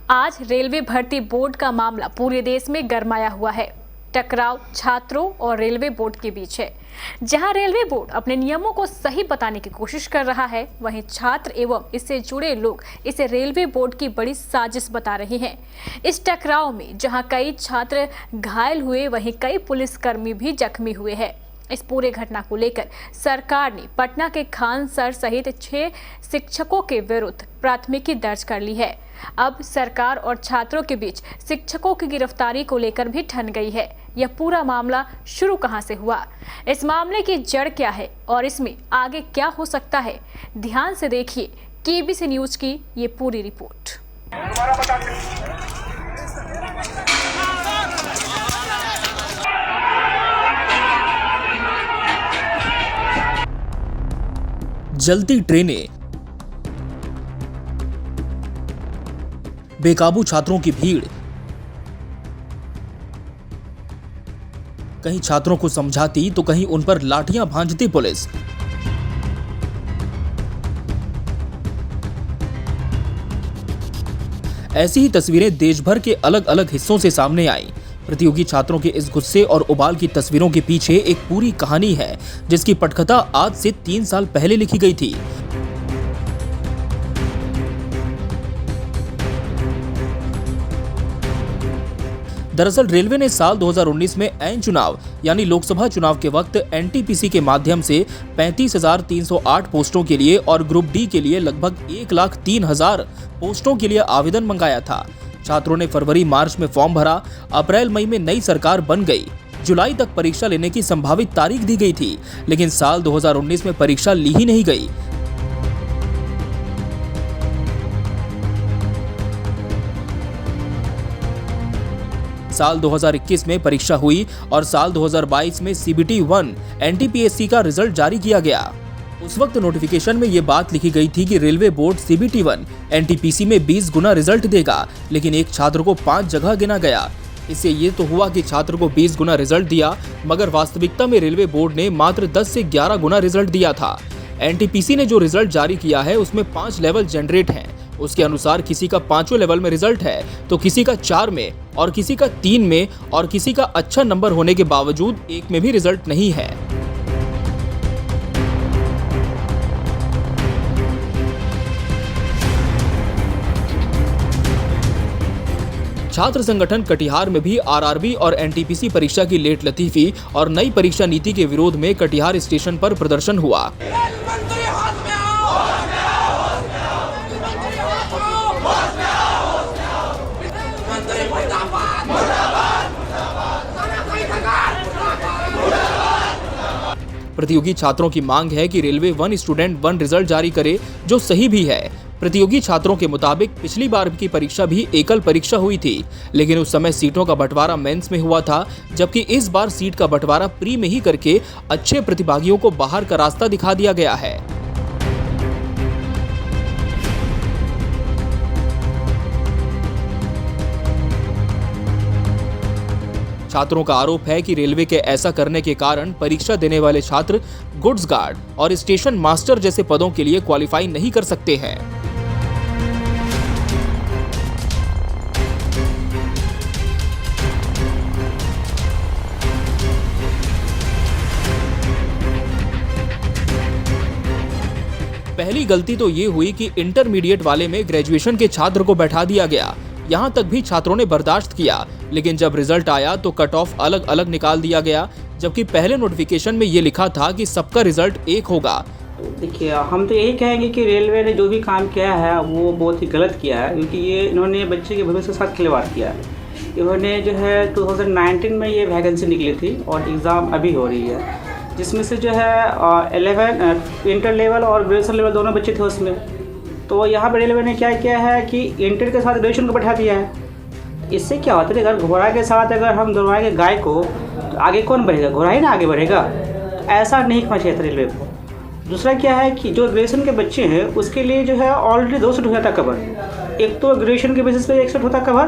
आज रेलवे भर्ती बोर्ड का मामला पूरे देश में गरमाया हुआ है। टकराव छात्रों और रेलवे बोर्ड के बीच है। जहां रेलवे बोर्ड अपने नियमों को सही बताने की कोशिश कर रहा है, वहीं छात्र एवं इससे जुड़े लोग इसे रेलवे बोर्ड की बड़ी साजिश बता रहे हैं। इस टकराव में जहां कई छात्र घायल हुए, वहीं कई पुलिसकर्मी भी जख्मी हुए हैं। इस पूरे घटना को लेकर सरकार ने पटना के खान सर सहित 6 शिक्षकों के विरुद्ध प्राथमिकी दर्ज कर ली है। अब सरकार और छात्रों के बीच शिक्षकों की गिरफ्तारी को लेकर भी ठन गई है। यह पूरा मामला शुरू कहां से हुआ, इस मामले की जड़ क्या है और इसमें आगे क्या हो सकता है, ध्यान से देखिए केबीसी न्यूज की ये पूरी रिपोर्ट। जलती ट्रेनें, बेकाबू छात्रों की भीड़, कहीं छात्रों को समझाती तो कहीं उन पर लाठियां भांजती पुलिस। ऐसी ही तस्वीरें देश भर के अलग अलग हिस्सों से सामने आई। प्रतियोगी छात्रों के इस गुस्से और उबाल की तस्वीरों के पीछे एक पूरी कहानी है, जिसकी पटकथा आज से 3 साल पहले लिखी गई थी। दरअसल रेलवे ने साल 2019 में ऐन चुनाव यानी लोकसभा चुनाव के वक्त एनटीपीसी के माध्यम से 35,308 पोस्टों के लिए और ग्रुप डी के लिए लगभग 1,03,000 पोस्टों के लिए आवेदन मंगाया था। छात्रों ने फरवरी मार्च में फॉर्म भरा। अप्रैल मई में नई सरकार बन गई। जुलाई तक परीक्षा लेने की संभावित तारीख दी गई थी, लेकिन साल 2019 में परीक्षा ली ही नहीं गई। साल 2021 में परीक्षा हुई और साल 2022 में सीबीटी 1 एनटीपीएससी का रिजल्ट जारी किया गया। उस वक्त नोटिफिकेशन में ये बात लिखी गई थी कि रेलवे बोर्ड सीबीटी 1 एनटीपीसी में 20 गुना रिजल्ट देगा, लेकिन एक छात्र को 5 जगह गिना गया। इससे ये तो हुआ कि छात्र को 20 गुना रिजल्ट दिया, मगर वास्तविकता में रेलवे बोर्ड ने मात्र 10 से 11 गुना रिजल्ट दिया था। एनटीपीसी ने जो रिजल्ट जारी किया है उसमें 5 लेवल जनरेट हैं। उसके अनुसार किसी का 5वें लेवल में रिजल्ट है तो किसी का 4 में और किसी का 3 में और किसी का अच्छा नंबर होने के बावजूद 1 में भी रिजल्ट नहीं है। छात्र संगठन कटिहार में भी आरआरबी और एनटीपीसी परीक्षा की लेट लतीफी और नई परीक्षा नीति के विरोध में कटिहार स्टेशन पर प्रदर्शन हुआ। प्रतियोगी छात्रों की मांग है कि रेलवे 1 स्टूडेंट 1 रिजल्ट जारी करे, जो सही भी है। प्रतियोगी छात्रों के मुताबिक पिछली बार की परीक्षा भी एकल परीक्षा हुई थी, लेकिन उस समय सीटों का बंटवारा मेंस में हुआ था, जबकि इस बार सीट का बंटवारा प्री में ही करके अच्छे प्रतिभागियों को बाहर का रास्ता दिखा दिया गया है। छात्रों का आरोप है कि रेलवे के ऐसा करने के कारण परीक्षा देने वाले छात्र गुड्स गार्ड और स्टेशन मास्टर जैसे पदों के लिए क्वालिफाई नहीं कर सकते हैं। पहली गलती तो ये हुई कि इंटरमीडिएट वाले में ग्रेजुएशन के छात्र को बैठा दिया गया। यहाँ तक भी छात्रों ने बर्दाश्त किया, लेकिन जब रिजल्ट आया तो कट ऑफ अलग अलग निकाल दिया गया, जबकि पहले नोटिफिकेशन में ये लिखा था कि सबका रिजल्ट एक होगा। देखिए, हम तो यही कहेंगे कि रेलवे ने जो भी काम किया है वो बहुत ही गलत किया है, क्योंकि ये इन्होंने बच्चे के भविष्य के साथ खिलवाड़ किया है। इन्होंने जो है 2019 में ये वैकेंसी निकली थी और एग्ज़ाम अभी हो रही है, जिसमें से जो है 11 इंटर लेवल और ग्रेजुएशन लेवल दोनों बच्चे थे उसमें। तो यहाँ पर रेलवे ने क्या किया है कि इंटर के साथ ग्रेजुएशन को बैठा दिया है। इससे क्या होता है, अगर घोड़ा के साथ अगर हम दौड़ाएंगे गाय को तो आगे कौन बढ़ेगा? घोड़ा ही ना आगे बढ़ेगा। तो ऐसा नहीं करना चाहिए था रेलवे को। दूसरा क्या है कि जो ग्रेजुएशन के बच्चे हैं उसके लिए जो है ऑलरेडी 2 सीट हो जाता कवर। एक तो ग्रेजुएशन के बेसिस पे 1 सीट होता कवर,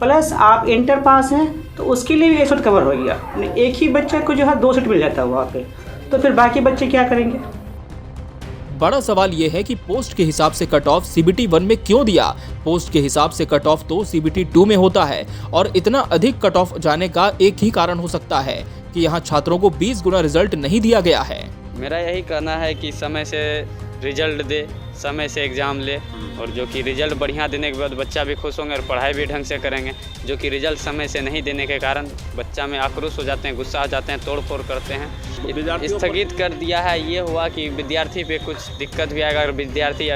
प्लस आप इंटर पास हैं तो उसके लिए भी 1 सीट कवर हो गया। एक ही बच्चे को जो है 2 सीट मिल जाता है वहाँ पे, तो फिर बाकी बच्चे क्या करेंगे? बड़ा सवाल यह है कि पोस्ट के हिसाब से कट ऑफ CBT 1 में क्यों दिया। पोस्ट के हिसाब से कट ऑफ तो CBT 2 में होता है और इतना अधिक कट ऑफ जाने का एक ही कारण हो सकता है कि यहाँ छात्रों को 20 गुना रिजल्ट नहीं दिया गया है। मेरा यही कहना है कि समय से रिजल्ट दे, समय से एग्ज़ाम ले, और जो कि रिजल्ट बढ़िया देने के बाद बच्चा भी खुश होंगे और पढ़ाई भी ढंग से करेंगे। जो कि रिजल्ट समय से नहीं देने के कारण बच्चा में आक्रोश हो जाते हैं, गुस्सा आ जाते हैं, तोड़ फोड़ करते हैं। स्थगित कर दिया है, ये हुआ कि विद्यार्थी पे कुछ दिक्कत भी आएगा। अगर विद्यार्थी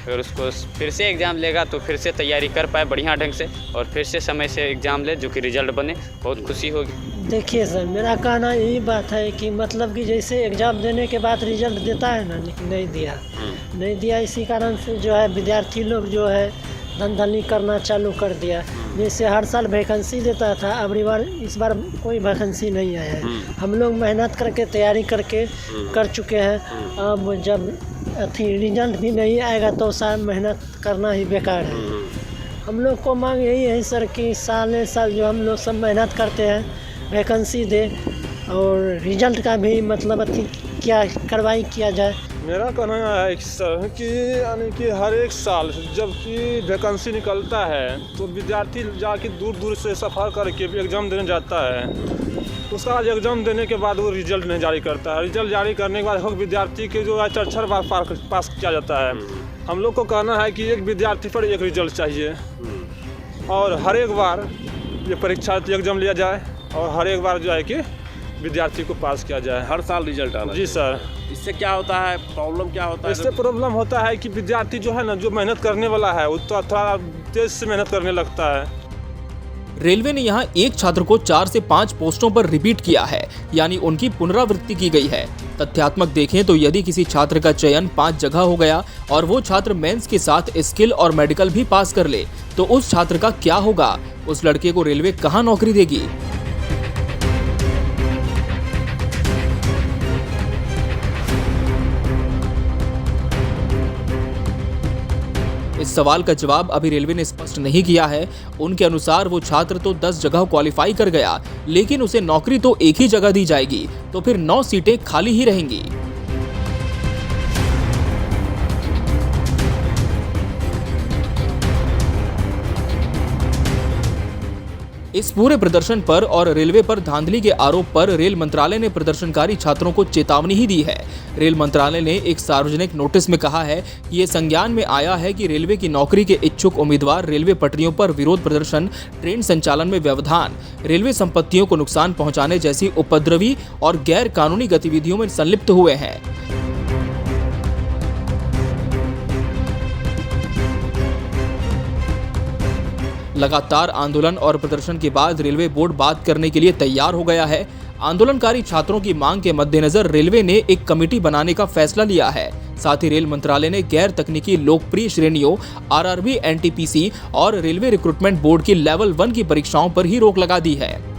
अगर उसको फिर से एग्ज़ाम लेगा तो फिर से तैयारी कर पाए बढ़िया ढंग से और फिर से समय से एग्ज़ाम ले, जो कि रिजल्ट बने, बहुत खुशी होगी। देखिए सर, मेरा कहना यही बात है कि मतलब कि जैसे एग्ज़ाम देने के बाद रिजल्ट देता है ना, लेकिन नहीं दिया इसी कारण से जो है विद्यार्थी लोग जो है धंधली करना चालू कर दिया। जैसे हर साल वैकेंसी देता था, इस बार कोई वैकेंसी नहीं आया है। हम लोग मेहनत करके तैयारी करके कर चुके हैं। अब जब रिजल्ट भी नहीं आएगा तो साल मेहनत करना ही बेकार है। हम लोग को मांग यही है सर कि साल जो हम लोग सब मेहनत करते हैं वैकेंसी दे और रिजल्ट का भी मतलब क्या कार्रवाई किया जाए। मेरा कहना है सर कि यानी कि हर एक साल जब कि वैकेंसी निकलता है तो विद्यार्थी जाके दूर दूर से सफ़र करके भी एग्ज़ाम देने जाता है। उसका आज एग्ज़ाम देने के बाद वो रिजल्ट नहीं जारी करता है। रिजल्ट जारी करने के बाद विद्यार्थी के जो है 4 बार पास किया जाता है। हम लोग को कहना है कि एक विद्यार्थी पर एक रिजल्ट चाहिए और हर एक बार ये परीक्षा एग्ज़ाम लिया जाए और हर एक बार जो है कि विद्यार्थी को पास किया जाए। हर साल रिजल्ट आना। जी सर। इससे क्या होता है, प्रॉब्लम क्या होता है? इससे प्रॉब्लम होता है कि विद्यार्थी जो है ना, जो मेहनत करने वाला है वो तो थोड़ा तेज से मेहनत करने लगता है। रेलवे ने यहाँ एक छात्र को 4 से 5 पोस्टों पर रिपीट किया है, यानी उनकी पुनरावृत्ति की गई है। तथ्यात्मक देखें तो यदि किसी छात्र का चयन 5 जगह हो गया और वो छात्र मेंस के साथ स्किल और मेडिकल भी पास कर ले तो उस छात्र का क्या होगा? उस लड़के को रेलवे कहाँ नौकरी देगी? इस सवाल का जवाब अभी रेलवे ने स्पष्ट नहीं किया है। उनके अनुसार वो छात्र तो 10 जगह क्वालिफाई कर गया, लेकिन उसे नौकरी तो एक ही जगह दी जाएगी, तो फिर 9 सीटें खाली ही रहेंगी। इस पूरे प्रदर्शन पर और रेलवे पर धांधली के आरोप पर रेल मंत्रालय ने प्रदर्शनकारी छात्रों को चेतावनी ही दी है। रेल मंत्रालय ने एक सार्वजनिक नोटिस में कहा है कि ये संज्ञान में आया है कि रेलवे की नौकरी के इच्छुक उम्मीदवार रेलवे पटरियों पर विरोध प्रदर्शन, ट्रेन संचालन में व्यवधान, रेलवे संपत्तियों को नुकसान पहुंचाने जैसी उपद्रवी और गैर कानूनी गतिविधियों में संलिप्त हुए हैं। लगातार आंदोलन और प्रदर्शन के बाद रेलवे बोर्ड बात करने के लिए तैयार हो गया है। आंदोलनकारी छात्रों की मांग के मद्देनजर रेलवे ने एक कमेटी बनाने का फैसला लिया है। साथ ही रेल मंत्रालय ने गैर तकनीकी लोकप्रिय श्रेणियों RRB, NTPC और रेलवे रिक्रूटमेंट बोर्ड की लेवल 1 की परीक्षाओं पर ही रोक लगा दी है।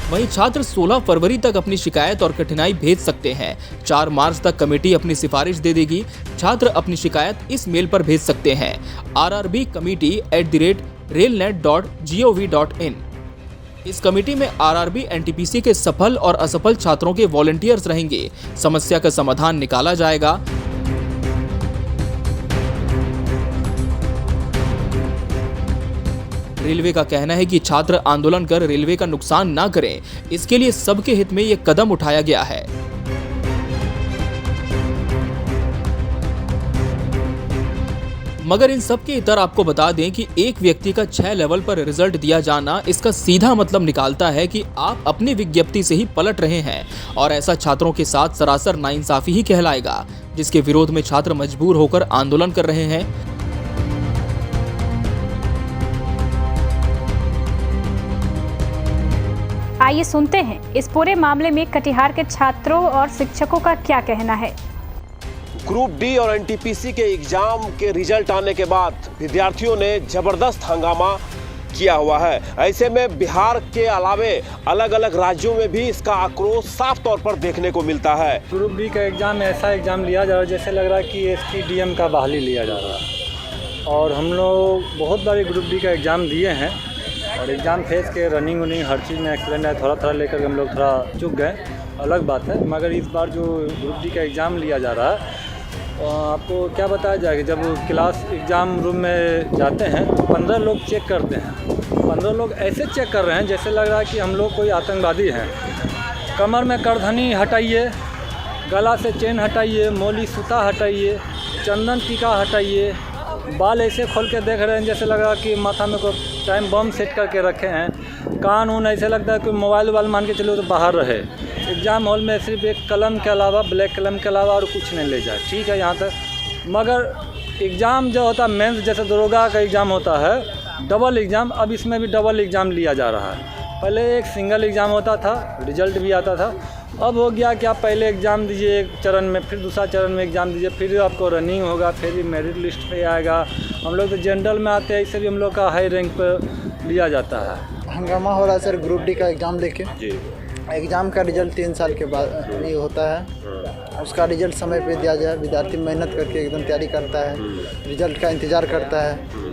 वहीं छात्र 16 फरवरी तक अपनी शिकायत और कठिनाई भेज सकते हैं। 4 मार्च तक कमेटी अपनी सिफारिश दे देगी। छात्र अपनी शिकायत इस मेल पर भेज सकते हैं rrbcommittee@railnet.gov.in। इस कमेटी में RRB, NTPC के सफल और असफल छात्रों के वॉलंटियर्स रहेंगे। समस्या का समाधान निकाला जाएगा। रेलवे का कहना है कि छात्र आंदोलन कर रेलवे का नुकसान ना करें, इसके लिए सबके हित में यह कदम उठाया गया है। मगर इन सब के इतर आपको बता दें कि एक व्यक्ति का 6 लेवल पर रिजल्ट दिया जाना इसका सीधा मतलब निकालता है कि आप अपनी विज्ञप्ति से ही पलट रहे हैं और ऐसा छात्रों के साथ सरासर नाइंसाफी ही कहलाएगा, जिसके विरोध में छात्र मजबूर होकर आंदोलन कर रहे हैं। आइए सुनते हैं इस पूरे मामले में कटिहार के छात्रों और शिक्षकों का क्या कहना है। ग्रुप डी और एनटीपीसी के एग्जाम के रिजल्ट आने के बाद विद्यार्थियों ने जबरदस्त हंगामा किया हुआ है। ऐसे में बिहार के अलावे अलग अलग राज्यों में भी इसका आक्रोश साफ तौर पर देखने को मिलता है। ग्रुप डी का एग्जाम ऐसा एग्जाम लिया जा रहा है जैसे लग रहा है कि STDM का बहाली लिया जा रहा है। और हम लोग बहुत बार ग्रुप डी का एग्ज़ाम दिए हैं और एग्ज़ाम फेस के रनिंग वनिंग हर चीज़ में एक्सीलेंट है। थोड़ा लेकर हम लोग थोड़ा चूक गए, अलग बात है। मगर इस बार जो ग्रुप डी का एग्ज़ाम लिया जा रहा है, आपको क्या बताया जाए कि जब क्लास एग्ज़ाम रूम में जाते हैं तो 15 लोग चेक करते हैं। 15 लोग ऐसे चेक कर रहे हैं जैसे लग रहा है कि हम लोग कोई आतंकवादी हैं। कमर में करधनी हटाइए, गला से चेन हटाइए, मोली सूता हटाइए, चंदन टीका हटाइए, बाल ऐसे खोल के देख रहे हैं जैसे लग रहा है कि माथा में कोई टाइम बम सेट करके रखे हैं। कान उन ऐसे लगता है कि मोबाइल मान के चलो तो बाहर रहे। एग्ज़ाम हॉल में सिर्फ एक कलम के अलावा, ब्लैक कलम के अलावा और कुछ नहीं ले जाए, ठीक है यहाँ तक। मगर एग्ज़ाम जो होता है मेंस, जैसे दरोगा का एग्ज़ाम होता है डबल एग्ज़ाम, अब इसमें भी डबल एग्ज़ाम लिया जा रहा है। पहले एक सिंगल एग्ज़ाम होता था, रिजल्ट भी आता था। अब हो गया कि आप पहले एग्ज़ाम दीजिए एक चरण में, फिर दूसरा चरण में एग्ज़ाम दीजिए, फिर आपको रनिंग होगा, फिर मेरिट लिस्ट पे आएगा। हम लोग तो जनरल में आते हैं, इससे भी हम लोग का हाई रैंक पर लिया जाता है। हंगामा हो रहा है सर ग्रुप डी का एग्ज़ाम लेके जी। एग्ज़ाम का रिजल्ट 3 साल के बाद ये होता है। उसका रिजल्ट समय पे दिया जाए। विद्यार्थी मेहनत करके एकदम तैयारी करता है, रिजल्ट का इंतज़ार करता है।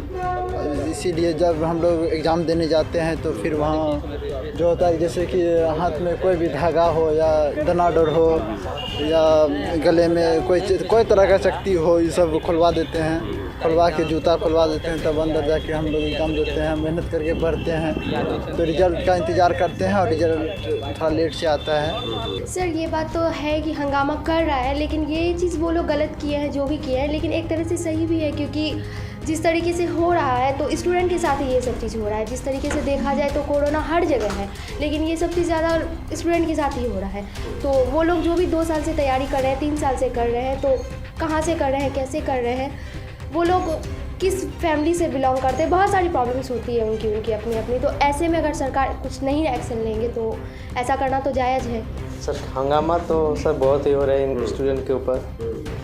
इसीलिए जब हम लोग एग्ज़ाम देने जाते हैं तो फिर वहाँ जो होता है जैसे कि हाथ में कोई भी धागा हो या दनाडोर हो या गले में कोई तरह का शक्ति हो, ये सब खुलवा देते हैं। खुलवा के जूता खुलवा देते हैं, तब अंदर जाके हम लोग एग्ज़ाम देते हैं। मेहनत करके पढ़ते हैं तो रिजल्ट का इंतज़ार करते हैं और रिजल्ट थोड़ा लेट से आता है। सर ये बात तो है कि हंगामा कर रहा है, लेकिन ये चीज़ वो लोग गलत किए हैं जो भी किए हैं, लेकिन एक तरह से सही भी है क्योंकि जिस तरीके से हो रहा है तो स्टूडेंट के साथ ही ये सब चीज़ हो रहा है। जिस तरीके से देखा जाए तो कोरोना हर जगह है, लेकिन ये सब चीज़ ज़्यादा स्टूडेंट के साथ ही हो रहा है। तो वो लोग जो भी 2 साल से तैयारी कर रहे हैं, 3 साल से कर रहे हैं, तो कहाँ से कर रहे हैं, कैसे कर रहे हैं, वो लोग किस फैमिली से बिलोंग करते हैं, बहुत सारी प्रॉब्लम्स होती है उनकी अपनी। तो ऐसे में अगर सरकार कुछ नहीं एक्शन लेंगे तो ऐसा करना तो जायज़ है। सर हंगामा तो सर बहुत ही हो रहा है इन स्टूडेंट के ऊपर।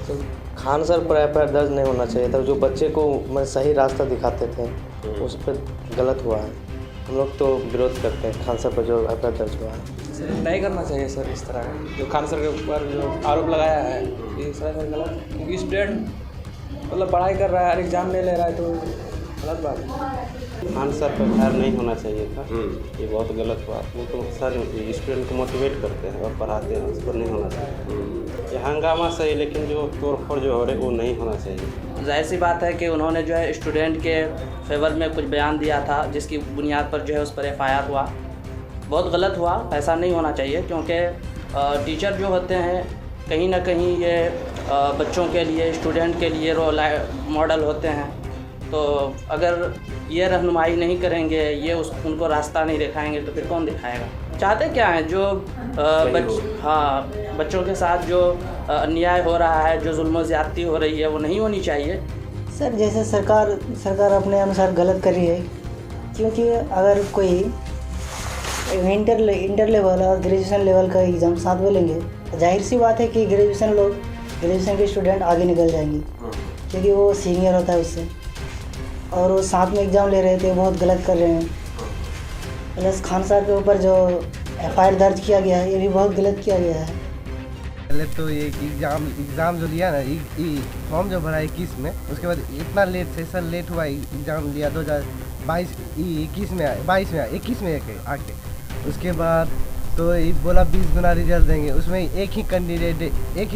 तो खान सर पर एफ दर्ज नहीं होना चाहिए था। जो बच्चे को मैं सही रास्ता दिखाते थे उस पर गलत हुआ है। हम लोग तो विरोध करते हैं खान सर पर जो एफ दर्ज हुआ है। नहीं करना चाहिए सर इस तरह का। जो खान सर के ऊपर जो आरोप लगाया है ये सर गलत, क्योंकि स्टूडेंट मतलब पढ़ाई कर रहा है और एग्ज़ाम नहीं ले रहा है तो गलत बात है। खान सर पर फायर नहीं होना चाहिए था, ये बहुत गलत हुआ। वो तो सर स्टूडेंट को मोटिवेट करते हैं और पढ़ाते हैं, उस पर नहीं होना चाहिए। ये हंगामा सही, लेकिन जो तोड़फोड़ जो हो रहे वो नहीं होना चाहिए। जाहिर सी बात है कि उन्होंने जो है स्टूडेंट के फेवर में कुछ बयान दिया था जिसकी बुनियाद पर जो है उस पर FIR हुआ। बहुत गलत हुआ, ऐसा नहीं होना चाहिए क्योंकि टीचर जो होते हैं कहीं ना कहीं ये बच्चों के लिए, स्टूडेंट के लिए रोल मॉडल होते हैं। तो अगर ये रहनुमाई नहीं करेंगे, ये उनको रास्ता नहीं दिखाएंगे तो फिर कौन दिखाएगा। चाहते क्या हैं जो बच्चों के साथ जो अन्याय हो रहा है, जो जुल्म ज़्यादती हो रही है वो नहीं होनी चाहिए। सर जैसे सरकार अपने अनुसार गलत कर रही है, क्योंकि अगर कोई इंटर लेवल और ग्रेजुएशन लेवल का एग्ज़ाम साथ में लेंगे तो जाहिर सी बात है कि ग्रेजुएशन के स्टूडेंट आगे निकल जाएंगे क्योंकि वो सीनियर होता है उससे, और वो साथ में एग्ज़ाम ले रहे थे, बहुत गलत कर रहे हैं। प्लस खान साहब के ऊपर जो FIR दर्ज किया गया है ये भी बहुत गलत किया गया है। पहले तो ये एग्ज़ाम जो लिया ना, फॉर्म जो भरा 21 में, उसके बाद इतना लेट सेशन लेट हुआ, एग्ज़ाम लिया 2022 में 21 में आके, उसके बाद तो ये बोला 20 गुना रिजल्ट देंगे। उसमें एक ही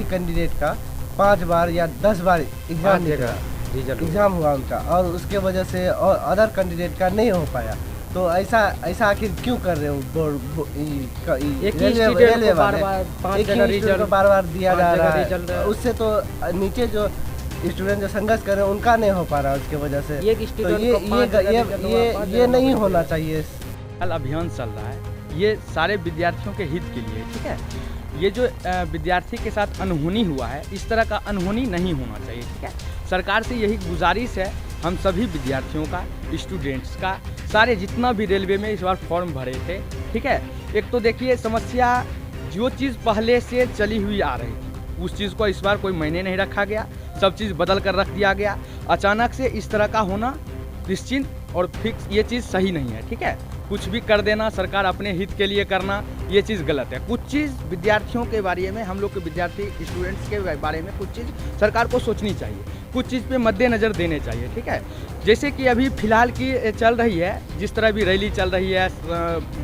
कैंडिडेट का 5 बार या 10 बार एग्ज़ाम हुआ उनका, और उसके वजह से और अदर कैंडिडेट का नहीं हो पाया। तो ऐसा आखिर क्यों कर रहे हो? रेलवे बार बार दिया जा रहा है, उससे तो नीचे जो स्टूडेंट जो संघर्ष कर रहे हैं उनका नहीं हो पा रहा है, उसके वजह से तो ये नहीं होना चाहिए। कल अभियान चल रहा है, ये सारे विद्यार्थियों के हित के लिए, ठीक है। ये जो विद्यार्थी के साथ अनहोनी हुआ है, इस तरह का अनहोनी नहीं होना चाहिए, ठीक है। सरकार से यही गुजारिश है हम सभी विद्यार्थियों का, स्टूडेंट्स का, सारे जितना भी रेलवे में इस बार फॉर्म भरे थे, ठीक है। एक तो देखिए समस्या जो चीज़ पहले से चली हुई आ रही थी उस चीज़ को इस बार कोई मायने नहीं रखा गया, सब चीज़ बदल कर रख दिया गया। अचानक से इस तरह का होना निश्चिंत और फिक्स ये चीज़ सही नहीं है, ठीक है। कुछ भी कर देना, सरकार अपने हित के लिए करना, ये चीज़ गलत है। कुछ चीज़ विद्यार्थियों के बारे में, हम लोग के विद्यार्थी स्टूडेंट्स के बारे में कुछ चीज़ सरकार को सोचनी चाहिए। कुछ चीज़ पे मद्देनज़र देने चाहिए, ठीक है। जैसे कि अभी फ़िलहाल की चल रही है, जिस तरह भी रैली चल रही है,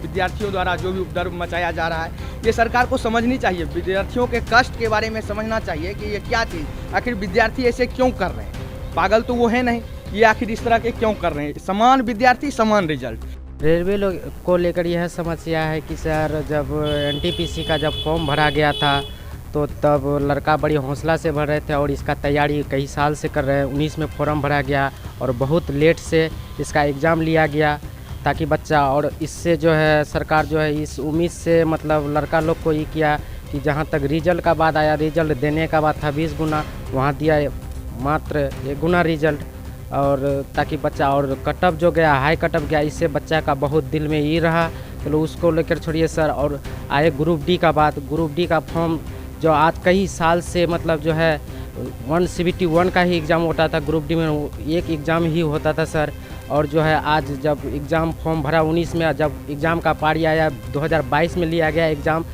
विद्यार्थियों द्वारा जो भी उपद्रव मचाया जा रहा है, ये सरकार को समझनी चाहिए। विद्यार्थियों के कष्ट के बारे में समझना चाहिए कि ये क्या चीज़, आखिर विद्यार्थी ऐसे क्यों कर रहे हैं। पागल तो वो है नहीं, ये आखिर इस तरह के क्यों कर रहे हैं। समान विद्यार्थी समान रिजल्ट। रेलवे लोग को लेकर यह समस्या है कि सर जब एनटीपीसी का जब फॉर्म भरा गया था तो तब लड़का बड़ी हौसला से भर रहे थे और इसका तैयारी कई साल से कर रहे हैं। 19 में फॉर्म भरा गया और बहुत लेट से इसका एग्ज़ाम लिया गया ताकि बच्चा, और इससे जो है सरकार जो है इस उम्मीद से मतलब लड़का लोग को ये किया कि जहाँ तक रिजल्ट का बाद आया, रिजल्ट देने का बाद था 20 गुना, वहाँ दिया मात्र 1 गुना रिजल्ट, और ताकि बच्चा, और कटअप जो गया हाई कटअप गया, इससे बच्चा का बहुत दिल में ये रहा। चलो उसको लेकर छोड़िए सर। और आए ग्रुप डी का बात, ग्रुप डी का फॉर्म जो आज कई साल से मतलब जो है CBT 1 का ही एग्ज़ाम होता था, ग्रुप डी में एक एग्ज़ाम ही होता था सर। और जो है आज जब एग्ज़ाम फॉर्म भरा 19 में, जब एग्ज़ाम का पारी आया 2022 में लिया गया एग्ज़ाम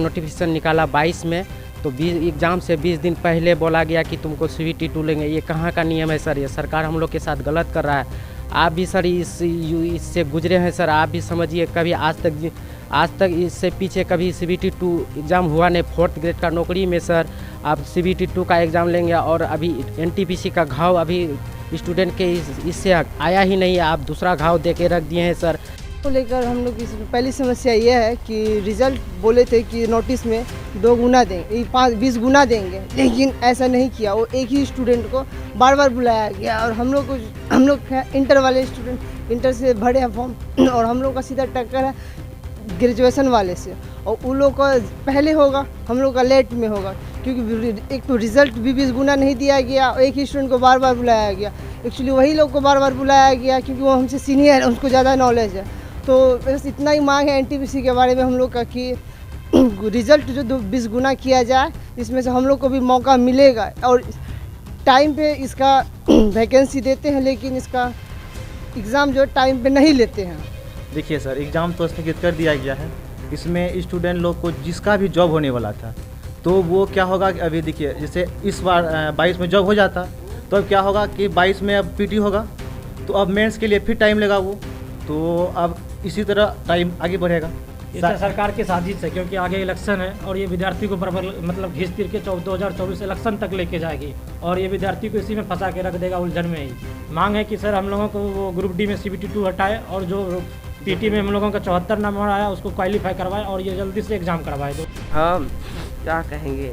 नोटिफिकेशन निकाला 22 में, तो एग्ज़ाम से 20 दिन पहले बोला गया कि तुमको CBT 2 लेंगे। ये कहाँ का नियम है सर? ये सरकार हम लोग के साथ गलत कर रहा है। आप भी सर इससे गुजरे हैं सर, आप भी समझिए। कभी आज तक इससे पीछे कभी CBT 2 एग्ज़ाम हुआ नहीं। 4th ग्रेड का नौकरी में सर आप CBT 2 का एग्ज़ाम लेंगे, और अभी NTPC का घाव अभी स्टूडेंट के इससे आया ही नहीं है, आप दूसरा घाव दे के रख दिए हैं सर। को लेकर हम लोग की पहली समस्या ये है कि रिज़ल्ट बोले थे कि नोटिस में 2 गुना देंगे, 20 गुना देंगे, लेकिन ऐसा नहीं किया। वो एक ही स्टूडेंट को बार बार बुलाया गया, और हम लोग इंटर वाले स्टूडेंट इंटर से भरे हैं फॉर्म, और हम लोग का सीधा टक्कर है ग्रेजुएशन वाले से, और उन लोग का पहले होगा, हम लोग का लेट में होगा, क्योंकि एक तो रिज़ल्ट भी 20 गुना नहीं दिया गया, और एक ही स्टूडेंट को बार बार बुलाया गया। एक्चुअली वही लोग को बार बार बुलाया गया क्योंकि वो हमसे सीनियर है, उसको ज़्यादा नॉलेज है। तो बस इतना ही मांग है NTPC के बारे में हम लोग का कि रिज़ल्ट जो 20 गुना किया जाए, इसमें से हम लोग को भी मौका मिलेगा। और टाइम पे इसका वैकेंसी देते हैं, लेकिन इसका एग्ज़ाम जो टाइम पे नहीं लेते हैं। देखिए सर, एग्ज़ाम तो स्थगित कर दिया गया है। इसमें स्टूडेंट लोग को जिसका भी जॉब होने वाला था, तो वो क्या होगा कि अभी देखिए जैसे इस बार 22 में जॉब हो जाता, तो अब क्या होगा कि 22 में अब PT होगा, तो अब मेंस के लिए फिर टाइम लगा वो, तो अब इसी तरह टाइम आगे बढ़ेगा। ये तो सरकार की साजिश है, क्योंकि आगे इलेक्शन है और ये विद्यार्थी को बराबर मतलब घिस तीर के 2024 इलेक्शन तक लेके जाएगी, और ये विद्यार्थी को इसी में फंसा के रख देगा, उलझन में ही। मांग है कि सर हम लोगों को वो ग्रुप डी में CBT 2 हटाए, और जो PT में हम लोगों का 74 नंबर आया उसको क्वालिफाई करवाए, और ये जल्दी से एग्ज़ाम करवाए दो। हम क्या कहेंगे,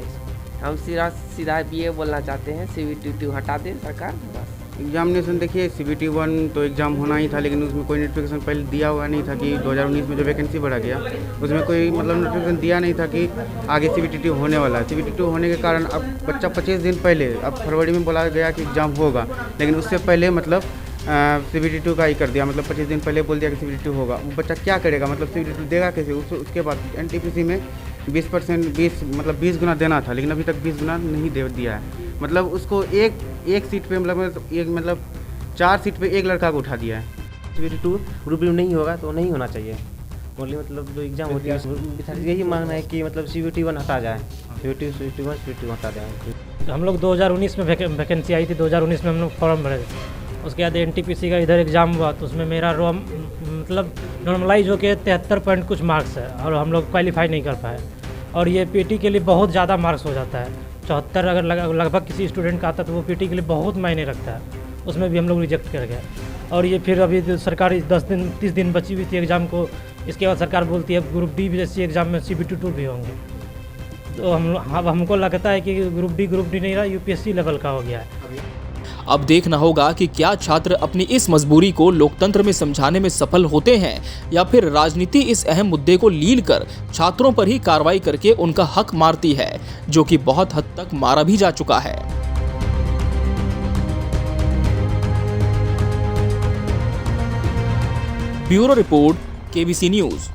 हम सीधा ये बोलना चाहते हैं CBT 2 हटा दें सरकार, बस। एग्जामिनेशन देखिए CBT 1 तो एग्ज़ाम होना ही था, लेकिन उसमें कोई नोटिफिकेशन पहले दिया हुआ नहीं था कि 2019 में जो वैकेंसी बढ़ा गया उसमें कोई मतलब नोटिफिकेशन दिया नहीं था कि आगे CBT 2 होने वाला है। CBT 2 होने के कारण अब बच्चा 25 दिन पहले, अब फरवरी में बोला गया कि एग्ज़ाम होगा, लेकिन उससे पहले मतलब CBT 2 का ही कर दिया, मतलब 25 दिन पहले बोल दिया कि CBT 2 होगा। वो बच्चा क्या करेगा, मतलब CBT 2 देगा कैसे? उसके बाद NTPC में 20 गुना देना था, लेकिन अभी तक 20 गुना नहीं दे दिया है। मतलब उसको एक सीट पे मतलब 4 सीट पे एक लड़का को उठा दिया है। CBT 2 ग्रुप डी नहीं होगा तो नहीं होना चाहिए। ओनली मतलब जो एग्ज़ाम होती है विद्यार्थी यही मांगना है कि मतलब CBT 1 हटा जाए, CBT 1 हटा जाए। हम लोग 2019 में वैकेंसी आई थी, 2019 में हम लोग फॉर्म भरे थे। उसके बाद NTPC का इधर एग्ज़ाम हुआ, तो उसमें मेरा मतलब नॉर्मलाइज होकर 73 पॉइंट कुछ मार्क्स है, और हम लोग क्वालिफाई नहीं कर पाए। और ये PT के लिए बहुत ज़्यादा मार्क्स हो जाता है। 74 अगर लगभग किसी स्टूडेंट का आता है तो वो PT के लिए बहुत मायने रखता है, उसमें भी हम लोग रिजेक्ट कर गए। और ये फिर अभी सरकार 30 दिन बची हुई थी एग्ज़ाम को, इसके बाद सरकार बोलती है ग्रुप डी जैसी एग्ज़ाम में CBT 2 भी होंगे। तो हमको लगता है कि ग्रुप डी नहीं रहा, UPSC लेवल का हो गया है। अब देखना होगा कि क्या छात्र अपनी इस मजबूरी को लोकतंत्र में समझाने में सफल होते हैं, या फिर राजनीति इस अहम मुद्दे को लील कर छात्रों पर ही कार्रवाई करके उनका हक मारती है, जो कि बहुत हद तक मारा भी जा चुका है। Bureau report, KBC news.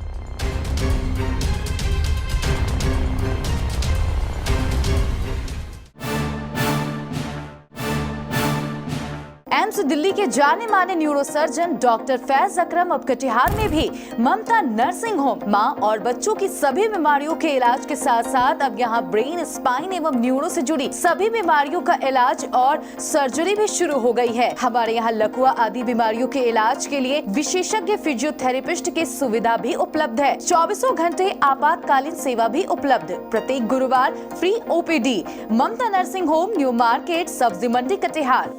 AIIMS Delhi के जाने माने न्यूरोसर्जन डॉक्टर फैज अकरम अब कटिहार में भी ममता नर्सिंग होम मां और बच्चों की सभी बीमारियों के इलाज के साथ साथ अब यहां ब्रेन, स्पाइन एवं न्यूरो से जुड़ी सभी बीमारियों का इलाज और सर्जरी भी शुरू हो गई है। हमारे यहाँ लकवा आदि बीमारियों के इलाज के लिए विशेषज्ञ फिजियोथेरेपिस्ट की सुविधा भी उपलब्ध है। 24 घंटे आपातकालीन सेवा भी उपलब्ध। प्रत्येक गुरुवार फ्री ओपीडी। ममता नर्सिंग होम, न्यू मार्केट, सब्जी मंडी, कटिहार।